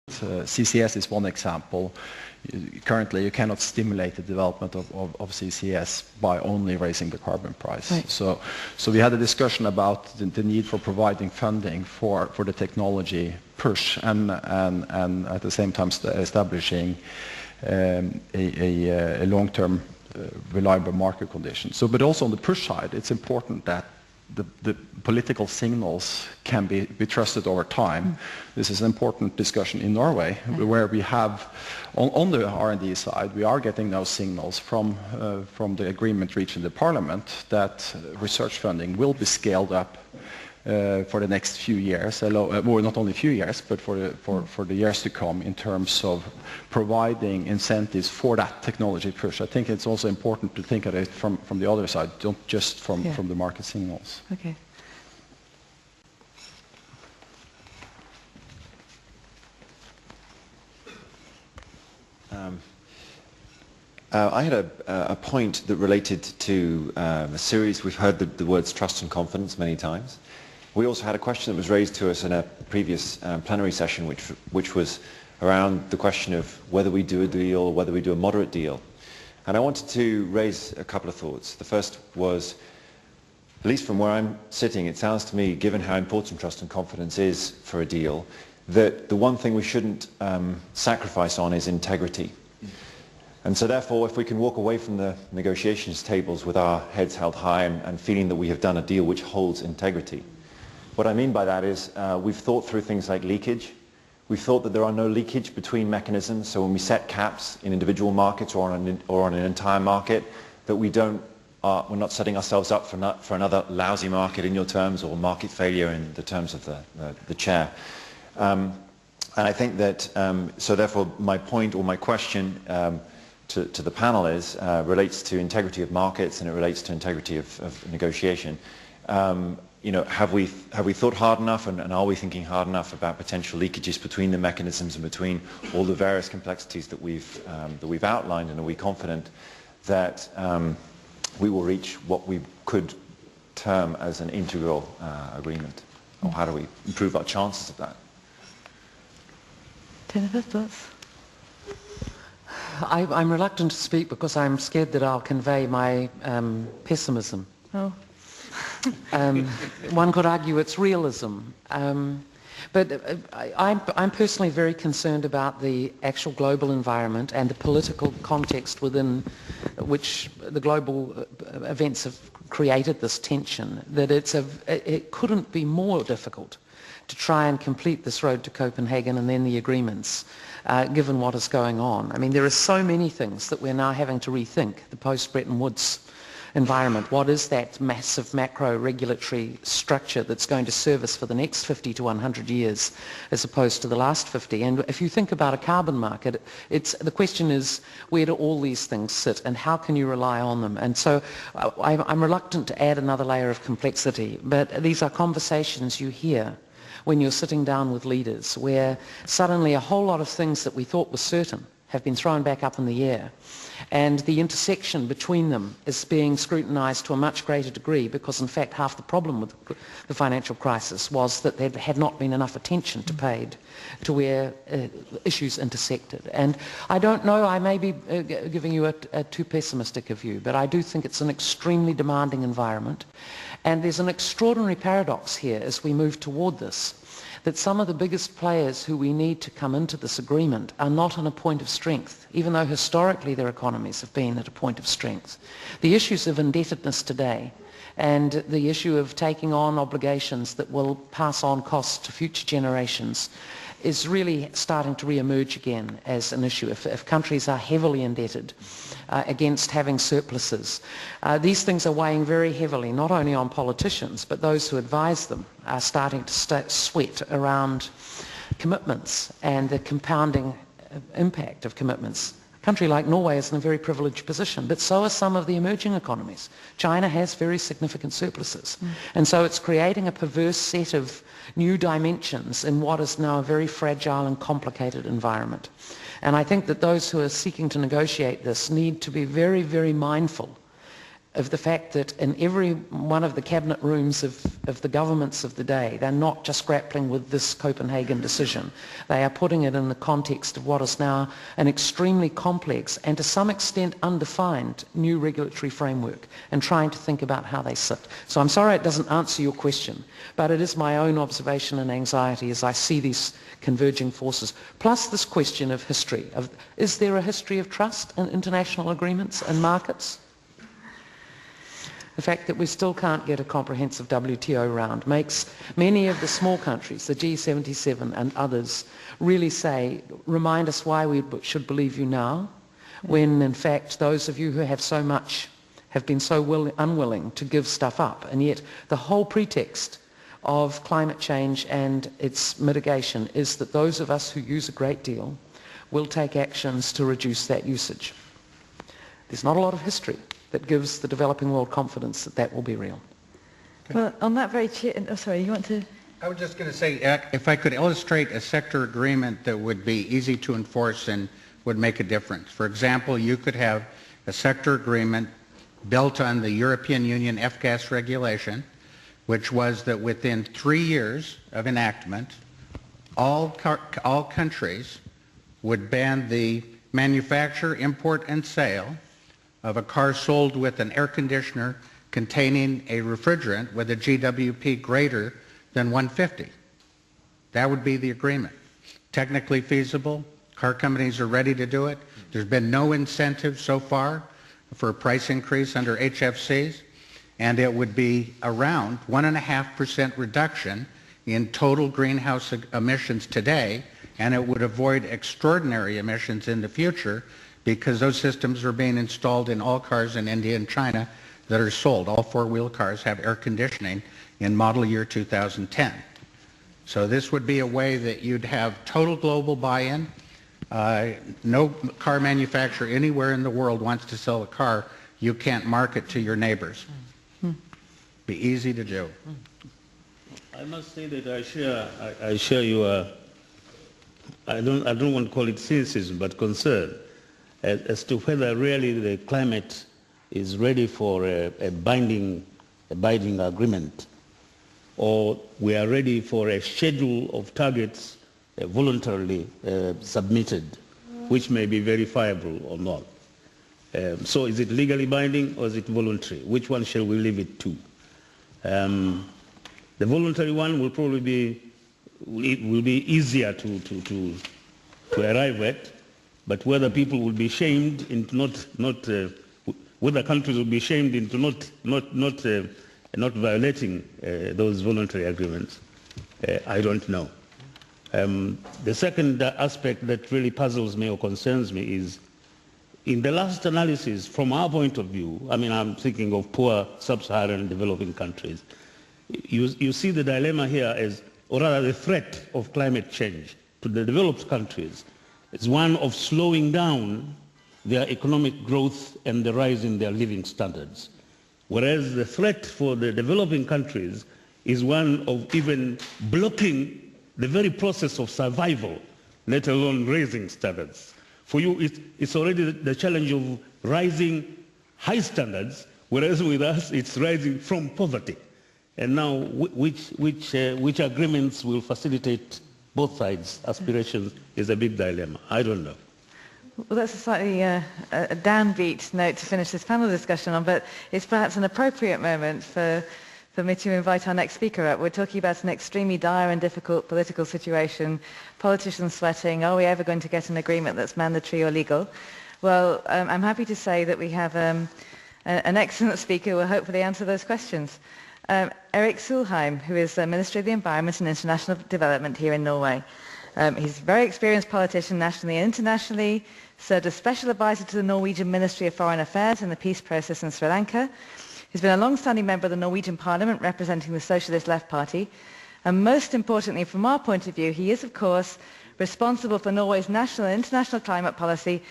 CCS is one example. Currently, you cannot stimulate the development of CCS by only raising the carbon price. Right. So we had a discussion about the need for providing funding for the technology push and at the same time establishing a long-term reliable market condition. So, but also on the push side, it's important that the political signals can be trusted over time. This is an important discussion in Norway, where we have, on the R&D side, we are getting those signals from the agreement reached in the Parliament that research funding will be scaled up for the next few years, well, not only a few years, but for the years to come in terms of providing incentives for that technology push. I think it's also important to think of it from the other side, don't just from the market signals. Okay. I had a point that related to a series. We've heard the words trust and confidence many times. We also had a question that was raised to us in a previous plenary session, which was around the question of whether we do a deal or whether we do a moderate deal. And I wanted to raise a couple of thoughts. The first was, at least from where I'm sitting, it sounds to me, given how important trust and confidence is for a deal, that the one thing we shouldn't sacrifice on is integrity. And so therefore, if we can walk away from the negotiations tables with our heads held high and feeling that we have done a deal which holds integrity. What I mean by that is we've thought through things like leakage. We've thought that there are no leakage between mechanisms, so when we set caps in individual markets or on an entire market, that we're not setting ourselves up for another lousy market in your terms, or market failure in the terms of the chair. And I think that, so therefore my point or my question to the panel is, relates to integrity of markets, and it relates to integrity of negotiation. You know, have we thought hard enough, and are we thinking hard enough about potential leakages between the mechanisms and between all the various complexities that we've outlined, and are we confident that we will reach what we could term as an integral agreement, or how do we improve our chances of that? Jennifer, thoughts? I'm reluctant to speak because I'm scared that I'll convey my pessimism. Oh. One could argue it's realism. But I'm personally very concerned about the actual global environment and the political context within which the global events have created this tension, that it couldn't be more difficult to try and complete this road to Copenhagen and then the agreements, given what is going on. I mean, there are so many things that we're now having to rethink, the post-Bretton Woods environment. What is that massive macro regulatory structure that's going to serve us for the next 50 to 100 years as opposed to the last 50? And if you think about a carbon market, the question is, where do all these things sit and how can you rely on them? And so I'm reluctant to add another layer of complexity, but these are conversations you hear when you're sitting down with leaders, where suddenly a whole lot of things that we thought were certain have been thrown back up in the air. And the intersection between them is being scrutinized to a much greater degree, because in fact half the problem with the financial crisis was that there had not been enough attention paid to where issues intersected. And I don't know, I may be giving you a too pessimistic a view, but I do think it's an extremely demanding environment. And there's an extraordinary paradox here as we move toward this, that some of the biggest players who we need to come into this agreement are not on a point of strength, even though historically their economies have been at a point of strength. The issues of indebtedness today and the issue of taking on obligations that will pass on costs to future generations is really starting to re-emerge again as an issue. If countries are heavily indebted against having surpluses, these things are weighing very heavily not only on politicians, but those who advise them are starting to sweat around commitments and the compounding impact of commitments. A country like Norway is in a very privileged position, but so are some of the emerging economies. China has very significant surpluses. And so it's creating a perverse set of new dimensions in what is now a very fragile and complicated environment. And I think that those who are seeking to negotiate this need to be very, very mindful of the fact that in every one of the cabinet rooms of the governments of the day, they're not just grappling with this Copenhagen decision. They are putting it in the context of what is now an extremely complex and to some extent undefined new regulatory framework and trying to think about how they sit. So I'm sorry it doesn't answer your question, but it is my own observation and anxiety as I see these converging forces. Plus this question of history. Is there a history of trust in international agreements and markets? The fact that we still can't get a comprehensive WTO round makes many of the small countries, the G77 and others, really remind us why we should believe you now, when in fact those of you who have so much have been so unwilling to give stuff up, and yet the whole pretext of climate change and its mitigation is that those of us who use a great deal will take actions to reduce that usage. There's not a lot of history that gives the developing world confidence that that will be real. Okay. Well, on that very... sorry, you want to... I was just going to say, if I could illustrate a sector agreement that would be easy to enforce and would make a difference. For example, you could have a sector agreement built on the European Union F-gas regulation, which was that within 3 years of enactment, all countries would ban the manufacture, import, and sale of a car sold with an air conditioner containing a refrigerant with a GWP greater than 150. That would be the agreement. Technically feasible. Car companies are ready to do it. There's been no incentive so far for a price increase under HFCs, and it would be around 1.5% reduction in total greenhouse emissions today, and it would avoid extraordinary emissions in the future because those systems are being installed in all cars in India and China that are sold. All four-wheel cars have air conditioning in model year 2010. So this would be a way that you'd have total global buy-in. No car manufacturer anywhere in the world wants to sell a car you can't market to your neighbors. Be easy to do. I must say that I share your, I don't want to call it cynicism, but concern as to whether really the climate is ready for a binding agreement, or we are ready for a schedule of targets voluntarily submitted, which may be verifiable or not. So is it legally binding or is it voluntary? Which one shall we leave it to? The voluntary one will probably be easier to arrive at, but whether people will be shamed into whether countries will be shamed into not violating those voluntary agreements, I don't know. The second aspect that really puzzles me or concerns me is, in the last analysis, from our point of view, I mean, I'm thinking of poor sub-Saharan developing countries, you see the dilemma here as, or rather the threat of climate change to the developed countries is one of slowing down their economic growth and the rise in their living standards. Whereas the threat for the developing countries is one of even blocking the very process of survival, let alone raising standards. For you, it's already the challenge of rising high standards, whereas with us, it's rising from poverty. And now, which agreements will facilitate both sides' aspirations is a big dilemma. I don't know. Well, that's a slightly a downbeat note to finish this panel discussion on, but it's perhaps an appropriate moment for me to invite our next speaker up. We're talking about an extremely dire and difficult political situation, politicians sweating, are we ever going to get an agreement that's mandatory or legal? Well, I'm happy to say that we have an excellent speaker who will hopefully answer those questions. Erik Solheim, who is Minister of the Environment and International Development here in Norway. He's a very experienced politician nationally and internationally, served as Special Advisor to the Norwegian Ministry of Foreign Affairs in the peace process in Sri Lanka. He's been a long-standing member of the Norwegian Parliament representing the Socialist Left Party. And most importantly, from our point of view, he is, of course, responsible for Norway's national and international climate policy